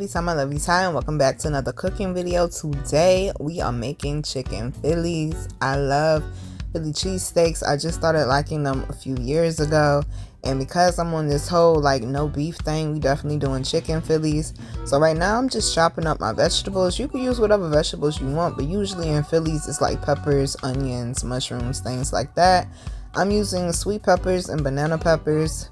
time, my lovely time. Welcome back to another cooking video. Today we are making chicken Phillies. I love Philly cheesesteaks. I just started liking them a few years ago, and because I'm on this whole like no beef thing, we definitely doing chicken Phillies. So right now I'm just chopping up my vegetables. You can use whatever vegetables you want, but usually in Phillies it's like peppers, onions, mushrooms, things like that. I'm using sweet peppers and banana peppers.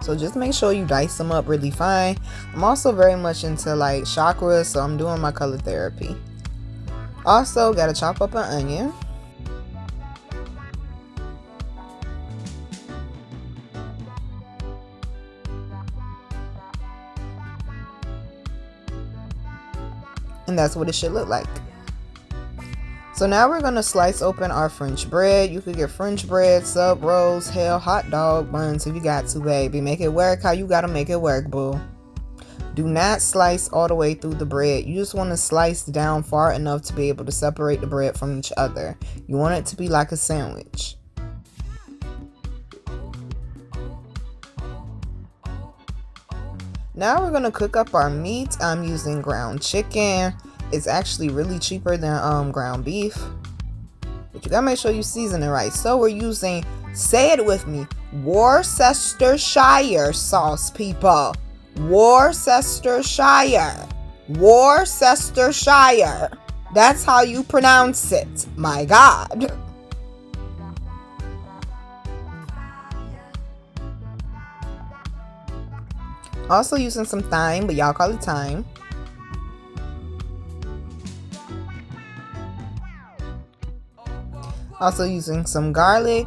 So just make sure you dice them up really fine. I'm also very much into like chakras, so I'm doing my color therapy. Also gotta chop up an onion. And that's what it should look like. So now we're gonna slice open our French bread. You could get French bread, sub rolls, hell, hot dog buns if you got to, baby. Make it work how you gotta make it work, boo. Do not slice all the way through the bread. You just want to slice down far enough to be able to separate the bread from each other. You want it to be like a sandwich. Now we're gonna cook up our meat. I'm using ground chicken. It's actually really cheaper than ground beef, but you gotta make sure you season it right. So we're using, say it with me, Worcestershire sauce, people. Worcestershire. Worcestershire. That's how you pronounce it. My God. Also using some thyme, but y'all call it thyme. Also using some garlic.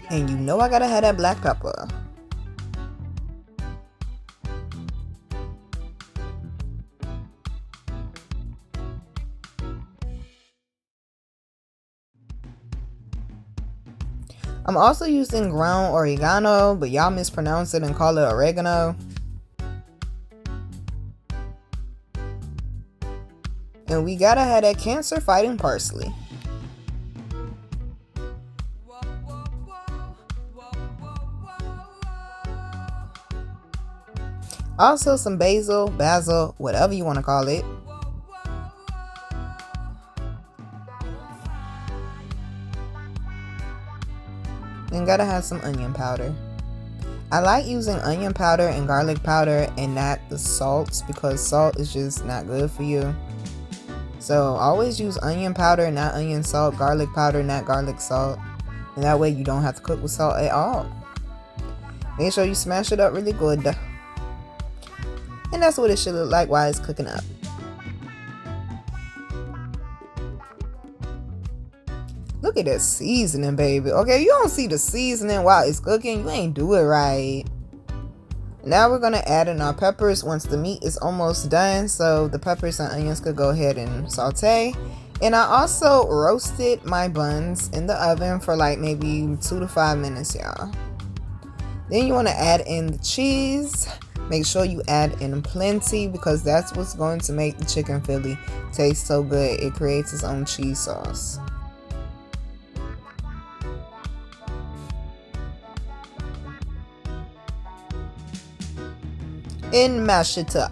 And you know I gotta have that black pepper. I'm also using ground oregano, but y'all mispronounce it and call it oregano. And we gotta have that cancer fighting parsley. Also some basil, whatever you want to call it. And gotta have some onion powder. I like using onion powder and garlic powder and not the salts, because salt is just not good for you. So always use onion powder, not onion salt, garlic powder, not garlic salt. And that way you don't have to cook with salt at all. Make sure you smash it up really good. And that's what it should look like while it's cooking up. Look at that seasoning, baby. Okay, you don't see the seasoning while it's cooking, you ain't do it right. Now we're gonna add in our peppers once the meat is almost done, so the peppers and onions could go ahead and saute. And I also roasted my buns in the oven for like maybe 2 to 5 minutes, y'all. Then you want to add in the cheese. Make sure you add in plenty, because that's what's going to make the chicken Philly taste so good. It creates its own cheese sauce. And mash it up.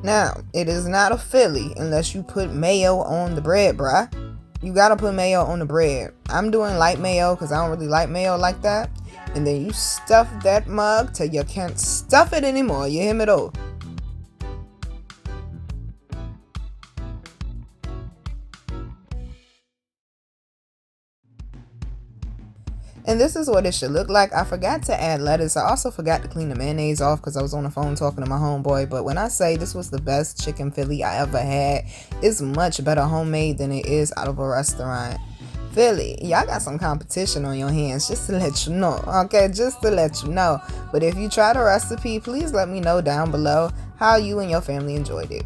Now, it is not a Philly unless you put mayo on the bread, bruh. You gotta put mayo on the bread. I'm doing light mayo because I don't really like mayo like that. And then you stuff that mug till you can't stuff it anymore. You hear me though? And this is what it should look like. I forgot to add lettuce. I also forgot to clean the mayonnaise off because I was on the phone talking to my homeboy. But when I say this was the best chicken Philly I ever had, it's much better homemade than it is out of a restaurant. Philly, y'all got some competition on your hands, just to let you know, okay? Just to let you know. But if you try the recipe, please let me know down below how you and your family enjoyed it.